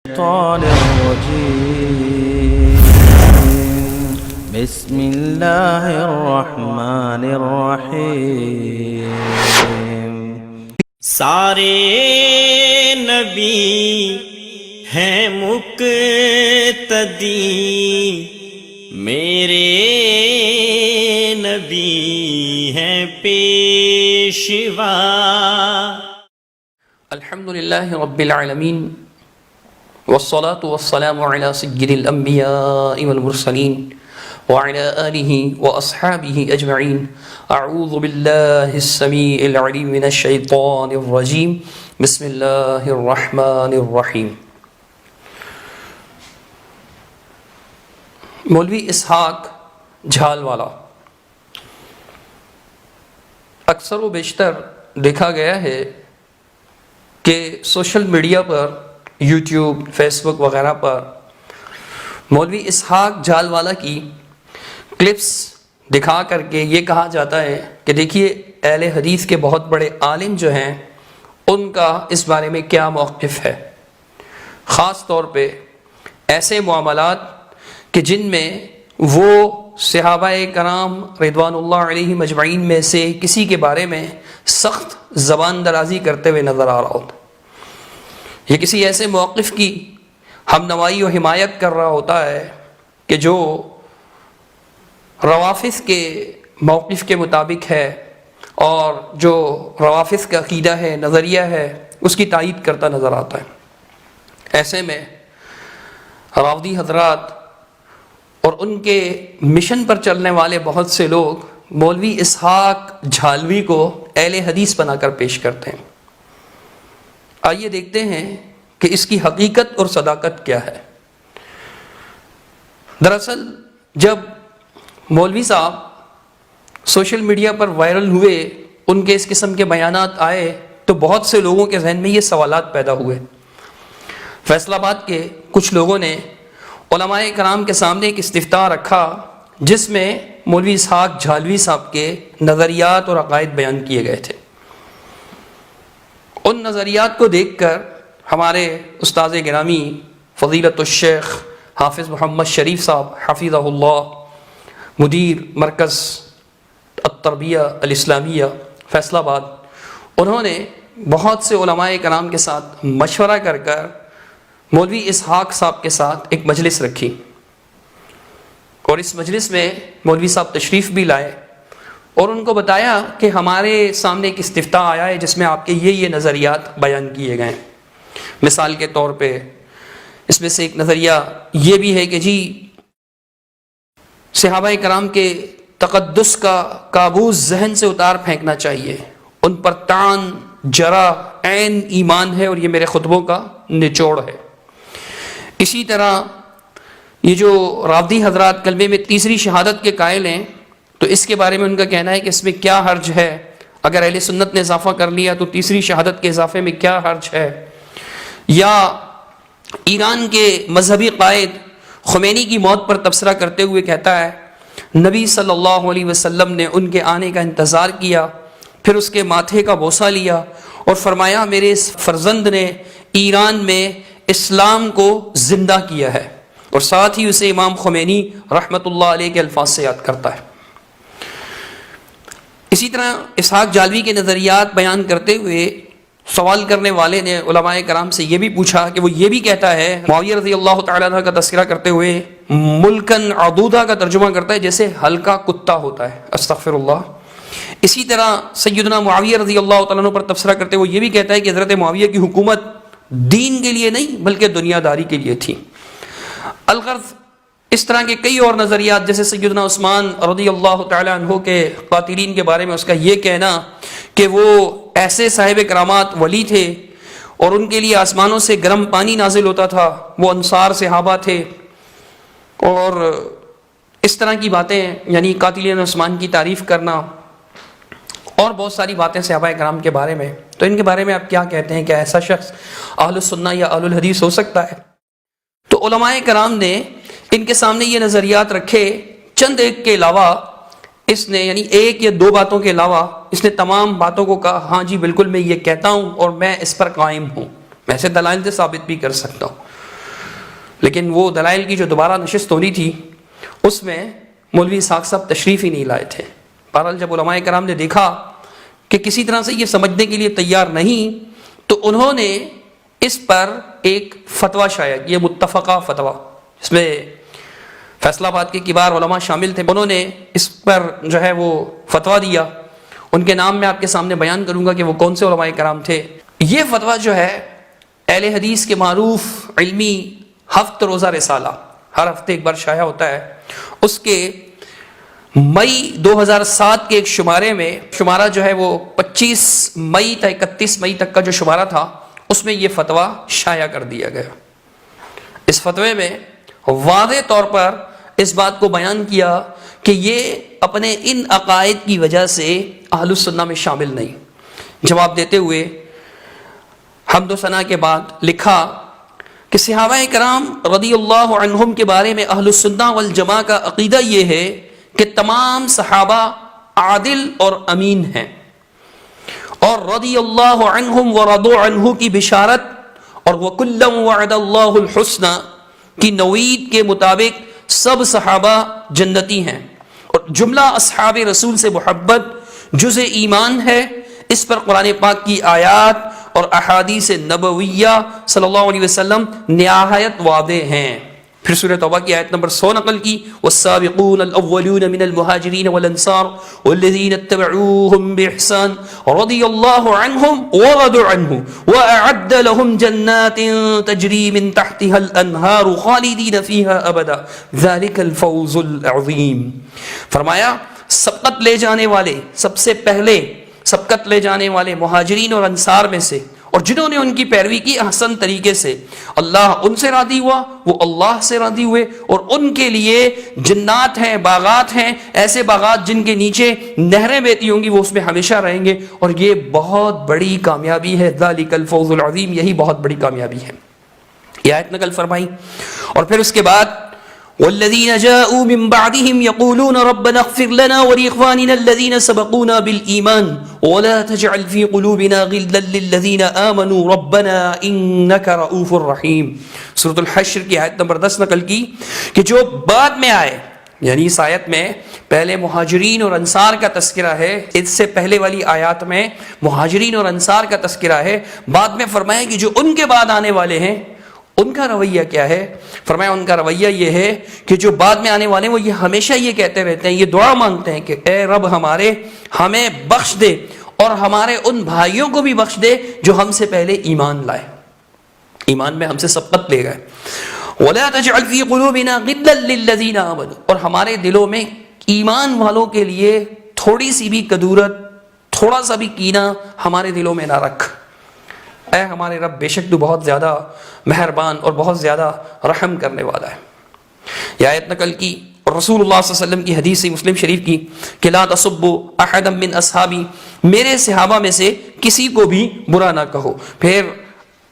الشيطان الرجيم بسم الله الرحمن الرحيم سارے نبی ہیں مقتدی میرے نبی ہیں پیشوا۔ الحمدللہ رب العالمین والصلاة والسلام على سید الانبیاء والمرسلین وعلى آلہ واصحابہ اجمعین۔ اعوذ باللہ السمیع العلیم من الشیطان الرجیم، بسم اللہ الرحمن الرحیم۔ مولوی اسحاق جھالوالا اکثر و بیشتر دیکھا گیا ہے کہ سوشل میڈیا پر، یوٹیوب، فیس بک وغیرہ پر مولوی اسحاق جھالوالا کی کلپس دکھا کر کے یہ کہا جاتا ہے کہ دیکھیے اہل حدیث کے بہت بڑے عالم جو ہیں ان کا اس بارے میں کیا موقف ہے، خاص طور پہ ایسے معاملات کہ جن میں وہ صحابہ کرام رضوان اللہ علیہم اجمعین میں سے کسی کے بارے میں سخت زبان درازی کرتے ہوئے نظر آ رہا ہوتا، یہ کسی ایسے موقف کی ہم نوائی و حمایت کر رہا ہوتا ہے کہ جو روافض کے موقف کے مطابق ہے اور جو روافض کا عقیدہ ہے، نظریہ ہے، اس کی تائید کرتا نظر آتا ہے۔ ایسے میں رافضی حضرات اور ان کے مشن پر چلنے والے بہت سے لوگ مولوی اسحاق جھالوی کو اہل حدیث بنا کر پیش کرتے ہیں۔ آئیے دیکھتے ہیں کہ اس کی حقیقت اور صداقت کیا ہے۔ دراصل جب مولوی صاحب سوشل میڈیا پر وائرل ہوئے، ان کے اس قسم کے بیانات آئے تو بہت سے لوگوں کے ذہن میں یہ سوالات پیدا ہوئے۔ فیصل آباد کے کچھ لوگوں نے علماء کرام کے سامنے ایک استفتاء رکھا جس میں مولوی اسحاق جھالوی صاحب کے نظریات اور عقائد بیان کیے گئے تھے۔ ان نظریات کو دیکھ کر ہمارے استاذ گرامی فضیلت الشیخ حافظ محمد شریف صاحب حفظہ اللہ، مدیر مرکز التربیہ الاسلامیہ فیصل آباد، انہوں نے بہت سے علماء کرام کے ساتھ مشورہ کر مولوی اسحاق صاحب کے ساتھ ایک مجلس رکھی، اور اس مجلس میں مولوی صاحب تشریف بھی لائے اور ان کو بتایا کہ ہمارے سامنے ایک استفتاء آیا ہے جس میں آپ کے یہ نظریات بیان کیے گئے ہیں۔ مثال کے طور پہ اس میں سے ایک نظریہ یہ بھی ہے کہ جی صحابہ کرام کے تقدس کا کابوس ذہن سے اتار پھینکنا چاہیے، ان پر طعن جرح عین ایمان ہے، اور یہ میرے خطبوں کا نچوڑ ہے۔ اسی طرح یہ جو رافضی حضرات کلمے میں تیسری شہادت کے قائل ہیں تو اس کے بارے میں ان کا کہنا ہے کہ اس میں کیا حرج ہے، اگر اہل سنت نے اضافہ کر لیا تو تیسری شہادت کے اضافے میں کیا حرج ہے۔ یا ایران کے مذہبی قائد خمینی کی موت پر تبصرہ کرتے ہوئے کہتا ہے نبی صلی اللہ علیہ وسلم نے ان کے آنے کا انتظار کیا، پھر اس کے ماتھے کا بوسہ لیا اور فرمایا میرے اس فرزند نے ایران میں اسلام کو زندہ کیا ہے، اور ساتھ ہی اسے امام خمینی رحمۃ اللہ علیہ کے الفاظ سے یاد کرتا ہے۔ اسی طرح اسحاق جھالوی کے نظریات بیان کرتے ہوئے سوال کرنے والے نے علماء کرام سے یہ بھی پوچھا کہ وہ یہ بھی کہتا ہے، معاویہ رضی اللہ تعالیٰ عنہ کا تذکرہ کرتے ہوئے ملکن عضودا کا ترجمہ کرتا ہے جیسے ہلکا کتا ہوتا ہے، استغفر اللہ۔ اسی طرح سیدنا معاویہ رضی اللہ تعالیٰ عنہ پر تبصرہ کرتے ہوئے یہ بھی کہتا ہے کہ حضرت معاویہ کی حکومت دین کے لیے نہیں بلکہ دنیا داری کے لیے تھی۔ الغرض اس طرح کے کئی اور نظریات، جیسے سیدنا عثمان رضی اللہ تعالیٰ عنہ کے قاتلین کے بارے میں اس کا یہ کہنا کہ وہ ایسے صاحب کرامات ولی تھے اور ان کے لیے آسمانوں سے گرم پانی نازل ہوتا تھا، وہ انصار صحابہ تھے، اور اس طرح کی باتیں، یعنی قاتلین عثمان کی تعریف کرنا اور بہت ساری باتیں صحابہ کرام کے بارے میں۔ تو ان کے بارے میں آپ کیا کہتے ہیں، کیا ایسا شخص اہل السنہ یا اہل الحدیث ہو سکتا ہے؟ تو علماء کرام نے ان کے سامنے یہ نظریات رکھے، چند ایک کے علاوہ اس نے، یعنی ایک یا دو باتوں کے علاوہ اس نے تمام باتوں کو کہا ہاں جی بالکل میں یہ کہتا ہوں اور میں اس پر قائم ہوں، میں اسے دلائل سے ثابت بھی کر سکتا ہوں۔ لیکن وہ دلائل کی جو دوبارہ نشست ہونی تھی اس میں مولوی اسحاق صاحب تشریف ہی نہیں لائے تھے۔ بہرحال جب علماء کرام نے دیکھا کہ کسی طرح سے یہ سمجھنے کے لیے تیار نہیں تو انہوں نے اس پر ایک فتویٰ شائع کیا، متفقہ فتویٰ، اس میں فیصل آباد کے کبار علماء شامل تھے، انہوں نے اس پر جو ہے وہ فتویٰ دیا۔ ان کے نام میں آپ کے سامنے بیان کروں گا کہ وہ کون سے علماء کرام تھے۔ یہ فتویٰ جو ہے اہل حدیث کے معروف علمی ہفت روزہ رسالہ، ہر ہفتے ایک بار شائع ہوتا ہے، اس کے مئی 2007 کے ایک شمارے میں، شمارہ جو ہے وہ 25 مئی تا 31 مئی تک کا جو شمارہ تھا اس میں یہ فتویٰ شائع کر دیا گیا۔ اس فتوے میں واضح طور پر اس بات کو بیان کیا کہ یہ اپنے ان عقائد کی وجہ سے اہل السنہ میں شامل نہیں۔ جواب دیتے ہوئے حمد و ثنا کے بعد لکھا کہ صحابہ کرام رضی اللہ عنہم کے بارے میں اہل السنہ والجماعہ کا عقیدہ یہ ہے کہ تمام صحابہ عادل اور امین ہیں، اور رضی اللہ عنہم ورضوا عنہ کی بشارت اور وَكُلًّا وَعَدَ اللَّهُ الْحُسْنَى کی نوید کے مطابق سب صحابہ جنتی ہیں، اور جملہ اصحاب رسول سے محبت جز ایمان ہے۔ اس پر قرآن پاک کی آیات اور احادیث نبویہ صلی اللہ علیہ وسلم نہایت واضح ہیں۔ پھر سورہ توبہ کی آیت نمبر 100 نقل کی، والسابقون الاولون من المہاجرین والانصار والذین اتبعوهم بإحسان رضی اللہ عنہم ورضوا عنہ واعد لهم جنات تجری من تحتها الانہار خالدین فیہا ابدا ذلک الفوز العظیم۔ فرمایا سبقت لے جانے والے، سب سے پہلے سبقت لے جانے والے مہاجرین اور انصار میں سے، اور جنہوں نے ان کی پیروی کی احسن طریقے سے، اللہ ان سے راضی ہوا، وہ اللہ سے راضی ہوئے، اور ان کے لیے جنات ہیں، باغات ہیں، ایسے باغات جن کے نیچے نہریں بہتی ہوں گی، وہ اس میں ہمیشہ رہیں گے، اور یہ بہت بڑی کامیابی ہے۔ ذالک الفوز العظیم، یہی بہت بڑی کامیابی ہے۔ یہ آیت نقل فرمائی، اور پھر اس کے بعد والذین جاءوا من بعدهم يقولون ربنا اغفر لنا ولإخواننا الذين سبقونا بالإيمان ولا تجعل في قلوبنا غلا للذين آمنوا ربنا إنك رؤوف رحيم۔ سورۃ الحشر کی آیت نمبر 10 نقل کی کہ جو بعد میں آئے، یعنی اس آیت میں پہلے مہاجرین اور انصار کا تذکرہ ہے، اس سے پہلے والی آیات میں مہاجرین اور انصار کا تذکرہ ہے، بعد میں فرمایا کہ جو ان کے بعد آنے والے ہیں ان کا رویہ کیا ہے۔ فرمایا ان کا رویہ یہ ہے کہ جو بعد میں آنے والے ہیں وہ یہ ہمیشہ یہ کہتے رہتے ہیں، یہ دعا مانگتے ہیں کہ اے رب ہمارے ہمیں بخش دے اور ہمارے ان بھائیوں کو بھی بخش دے جو ہم سے پہلے ایمان لائے، ایمان میں ہم سے سبقت لے گئے۔ وَلَا تَجْعَلْ فِي قُلُوبِنَا غِلًّا لِلَّذِينَ آمَنُوا، اور ہمارے دلوں میں ایمان والوں کے لیے تھوڑی سی بھی کدورت، تھوڑا سا بھی کینہ ہمارے دلوں میں نہ رکھ۔ اے ہمارے رب، بے شک تو بہت زیادہ مہربان اور بہت زیادہ رحم کرنے والا ہے۔ یہ آیت نقل کی، اور رسول اللہ صلی اللہ علیہ وسلم کی حدیث مسلم شریف کی کہ لا تسبوا احدا من اصحابی، میرے صحابہ میں سے کسی کو بھی برا نہ کہو۔ پھر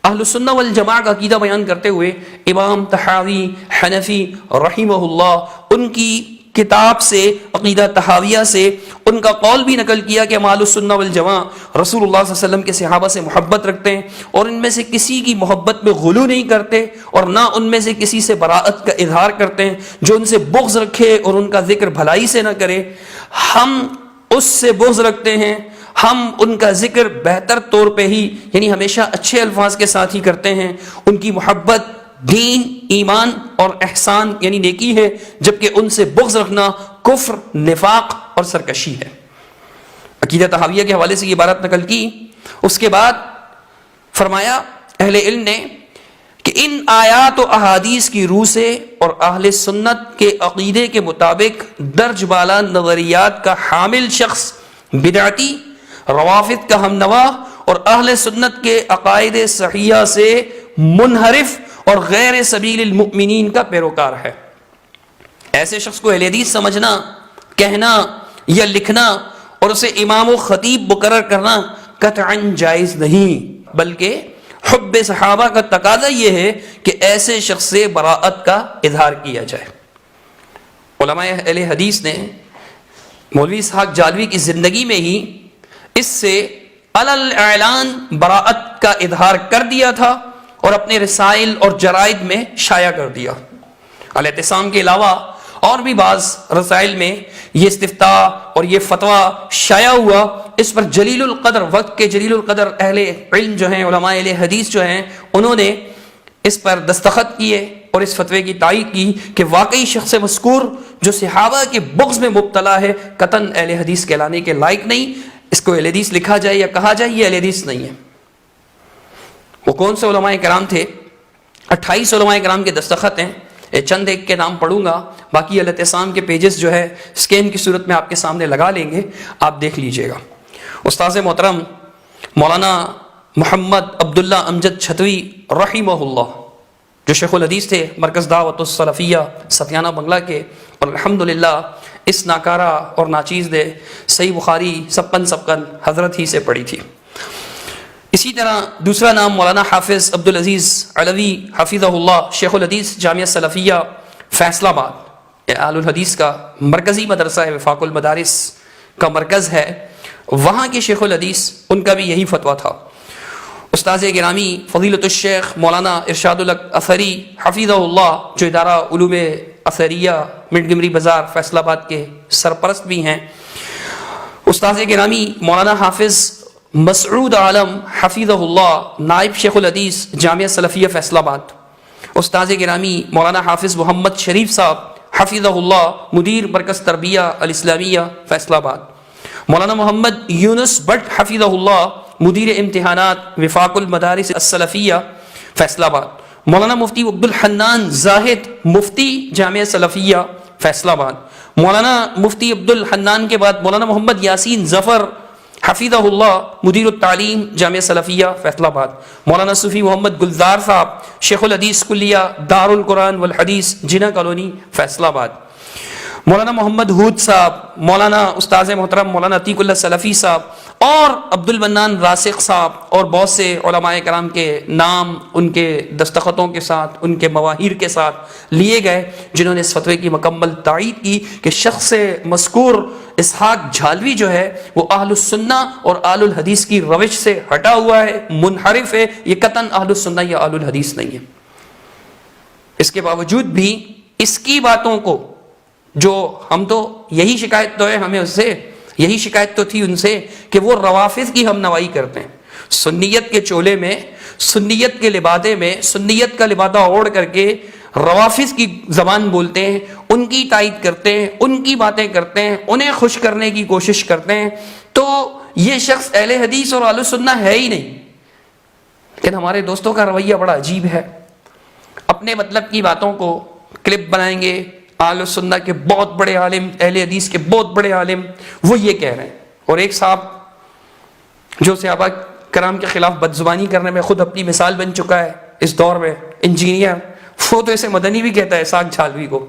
اہل السنہ والجماعہ کا عقیدہ بیان کرتے ہوئے امام طحاوی حنفی رحمہ اللہ ان کی کتاب سے، عقیدہ طحاویہ سے ان کا قول بھی نقل کیا کہ اہل السنہ والجماعہ رسول اللہ صلی اللہ علیہ وسلم کے صحابہ سے محبت رکھتے ہیں، اور ان میں سے کسی کی محبت میں غلو نہیں کرتے، اور نہ ان میں سے کسی سے براءت کا اظہار کرتے ہیں۔ جو ان سے بغض رکھے اور ان کا ذکر بھلائی سے نہ کرے، ہم اس سے بغض رکھتے ہیں، ہم ان کا ذکر بہتر طور پہ ہی، یعنی ہمیشہ اچھے الفاظ کے ساتھ ہی کرتے ہیں۔ ان کی محبت دین، ایمان اور احسان یعنی نیکی ہے، جبکہ ان سے بغض رکھنا کفر، نفاق اور سرکشی ہے۔ عقیدہ طحاویہ کے حوالے سے یہ عبارت نقل کی۔ اس کے بعد فرمایا اہل علم نے کہ ان آیات و احادیث کی روح سے اور اہل سنت کے عقیدے کے مطابق درج بالا نظریات کا حامل شخص بدعتی، روافض کا ہم نوا اور اہل سنت کے عقائد صحیحہ سے منحرف اور غیر سبیل المؤمنین کا پیروکار ہے۔ ایسے شخص کو اہل حدیث سمجھنا، کہنا یا لکھنا اور اسے امام و خطیب مقرر کرنا قطعاً جائز نہیں، بلکہ حب صحابہ کا تقاضا یہ ہے کہ ایسے شخص سے براءت کا اظہار کیا جائے۔ علماء اہل حدیث نے مولوی اسحاق جالوی کی زندگی میں ہی اس سے علی الاعلان براءت کا اظہار کر دیا تھا، اور اپنے رسائل اور جرائد میں شائع کر دیا۔ الاعتصام کے علاوہ اور بھی بعض رسائل میں یہ استفتاء اور یہ فتویٰ شائع ہوا۔ اس پر جلیل القدر، وقت کے جلیل القدر اہل علم جو ہیں، علماء اہل حدیث جو ہیں، انہوں نے اس پر دستخط کیے اور اس فتوے کی تائید کی کہ واقعی شخص مذکور جو صحابہ کے بغض میں مبتلا ہے قطعاً اہل حدیث کہلانے کے لائق نہیں، اس کو اہل حدیث لکھا جائے یا کہا جائے، یہ اہل حدیث نہیں ہے۔ وہ کون سے علماء کرام تھے؟ 28 علماء کرام کے دستخط ہیں، چند ایک کے نام پڑھوں گا، باقی الاعتصام کے پیجز جو ہے اسکین کی صورت میں آپ کے سامنے لگا لیں گے، آپ دیکھ لیجئے گا۔ استاذ محترم مولانا محمد عبداللہ امجد چھتوی رحمہ اللہ، جو شیخ الحدیث تھے، مرکز دعوت السلفیہ ستیانہ بنگلہ کے، اور الحمدللہ اس ناکارہ اور ناچیز دے صحیح بخاری سبقن حضرت ہی سے پڑھی تھی۔ اسی طرح دوسرا نام مولانا حافظ عبدالعزیز علوی حفظہ اللہ، شیخ الحدیث جامعہ سلفیہ فیصل آباد، یہ آل الحدیث کا مرکزی مدرسہ ہے، وفاق المدارس کا مرکز ہے، وہاں کے شیخ الحدیث، ان کا بھی یہی فتویٰ تھا۔ استاذ گرامی فضیلت الشیخ مولانا ارشاد الحق اثری حفظہ اللہ، جو ادارہ علوم اثریہ منٹگمری بازار فیصل آباد کے سرپرست بھی ہیں۔ استاذ گرامی مولانا حافظ مسعود عالم حفظہ اللہ، نائب شیخ الحدیث جامعہ سلفیہ فیصل آباد۔ استاذ گرامی مولانا حافظ محمد شریف صاحب حفظہ اللہ، مدیر مرکز تربیہ الاسلامیہ فیصل آباد۔ مولانا محمد یونس بٹ حفظہ اللہ، مدیر امتحانات وفاق المدارس السلفیہ فیصل آباد۔ مولانا مفتی عبد الحنان زاہد، مفتی جامعہ سلفیہ فیصل آباد۔ مولانا مفتی عبد الحنان کے بعد مولانا محمد یاسین ظفر حفظہ اللہ، مدیر التعلیم جامعہ سلفیہ فیصل آباد۔ مولانا صوفی محمد گلزار صاحب، شیخ الحدیث کلیہ دار القرآن والحدیث جناح کالونی فیصل آباد۔ مولانا محمد حود صاحب، مولانا استاذ محترم مولانا عتیق اللہ سلفی صاحب، اور عبد المنان راسخ صاحب، اور بہت سے علماء کرام کے نام ان کے دستخطوں کے ساتھ، ان کے مواہیر کے ساتھ لیے گئے، جنہوں نے اس فتوے کی مکمل تائید کی کہ شخص مذکور اسحاق جھالوی جو ہے وہ اہل السنہ اور اہل الحدیث کی روش سے ہٹا ہوا ہے، منحرف ہے، یہ قطعاً اہل السنہ یا اہل الحدیث نہیں ہے۔ اس کے باوجود بھی اس کی باتوں کو، جو ہم تو یہی شکایت تو ہے ہمیں اس سے، یہی شکایت تو تھی ان سے کہ وہ روافض کی ہم نوائی کرتے ہیں، سنیت کے چولے میں، سنیت کے لبادے میں، سنیت کا لبادہ اوڑھ کر کے روافض کی زبان بولتے ہیں، ان کی تائید کرتے ہیں، ان کی باتیں کرتے ہیں، انہیں خوش کرنے کی کوشش کرتے ہیں، تو یہ شخص اہل حدیث اور اہل سنہ ہے ہی نہیں۔ لیکن ہمارے دوستوں کا رویہ بڑا عجیب ہے، اپنے مطلب کی باتوں کو کلپ بنائیں گے، اہل سنہ کے بہت بڑے عالم، اہل حدیث کے بہت بڑے عالم وہ یہ کہہ رہے ہیں، اور ایک صاحب جو صحابہ کرام کے خلاف بدزبانی کرنے میں خود اپنی مثال بن چکا ہے اس دور میں، انجینئر، وہ تو ایسے مدنی بھی کہتا ہے اسحاق جھالوی کو،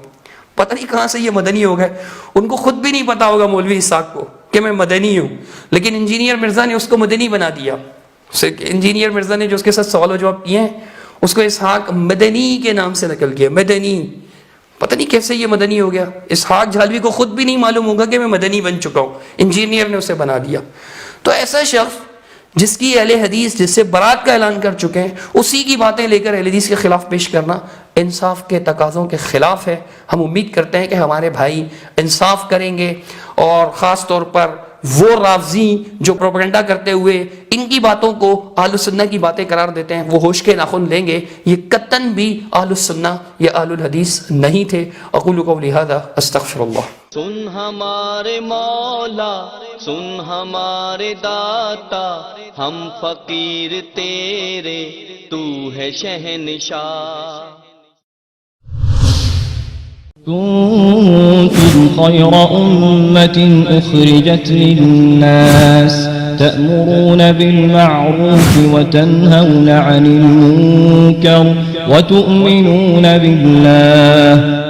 پتہ نہیں کہاں سے یہ مدنی ہو گئے، ان کو خود بھی نہیں پتا ہوگا مولوی اسحاق کو کہ میں مدنی ہوں، لیکن انجینئر مرزا نے اس کو مدنی بنا دیا۔ انجینئر مرزا نے جو اس کے ساتھ سوال و جواب کیے ہیں اس کو اسحاق مدنی کے نام سے نقل کیا، مدنی، پتہ نہیں کیسے یہ مدنی ہو گیا، اسحاق جھالوی کو خود بھی نہیں معلوم ہوگا کہ میں مدنی بن چکا ہوں، انجینئر نے اسے بنا دیا۔ تو ایسا شخص جس کی اہل حدیث جس سے برات کا اعلان کر چکے ہیں، اسی کی باتیں لے کر اہل حدیث کے خلاف پیش کرنا انصاف کے تقاضوں کے خلاف ہے۔ ہم امید کرتے ہیں کہ ہمارے بھائی انصاف کریں گے، اور خاص طور پر وہ رافضی جو پروپیگنڈا کرتے ہوئے ان کی باتوں کو اہل السنہ کی باتیں قرار دیتے ہیں، وہ ہوش کے ناخن لیں گے، یہ قطعاً بھی اہل السنہ یا اہل الحدیث نہیں تھے۔ اقول قولی ھذا استغفر اللہ۔ سن ہمارے مولا، سن ہمارے داتا، ہم فقیر تیرے، تو ہے شہنشاہ۔ كنتم خير أمة أخرجت للناس تأمرون بالمعروف وتنهون عن المنكر وتؤمنون بالله